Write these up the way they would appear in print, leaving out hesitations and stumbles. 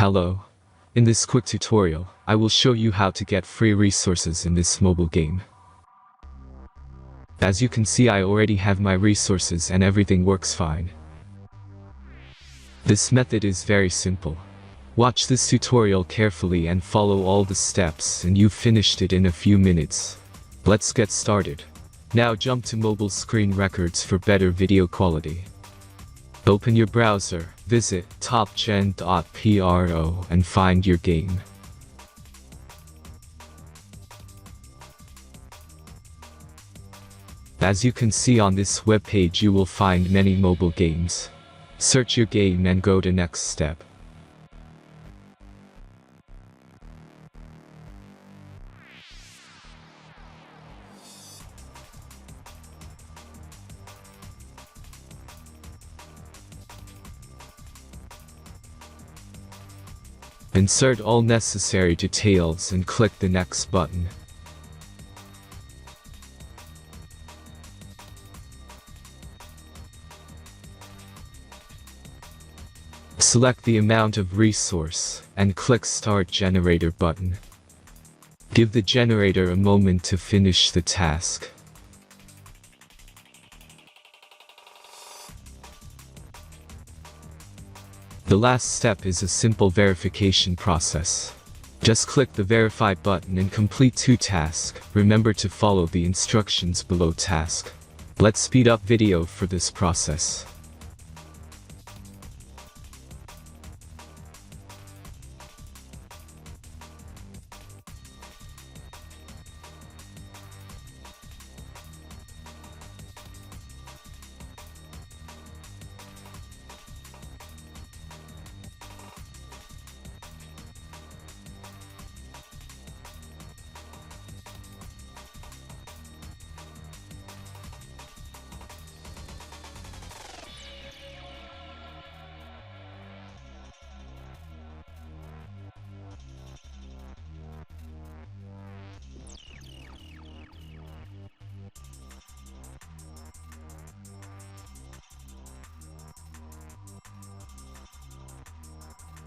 Hello. In this quick tutorial, I will show you how to get free resources in this mobile game. As you can see, I already have my resources and everything works fine. This method is very simple. Watch this tutorial carefully and follow all the steps and you've finished it in a few minutes. Let's get started. Now jump to mobile screen records for better video quality. Open your browser, visit topgen.pro and find your game. As you can see on this web page, you will find many mobile games. Search your game and go to next step. Insert all necessary details and click the next button. Select the amount of resource and click Start Generator button. Give the generator a moment to finish the task. The last step is a simple verification process. Just click the Verify button and complete 2 tasks. Remember to follow the instructions below task. Let's speed up video for this process.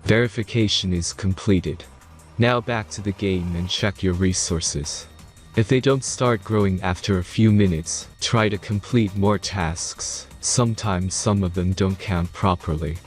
Verification is completed. Now back to the game and check your resources. If they don't start growing after a few minutes, try to complete more tasks. Sometimes some of them don't count properly.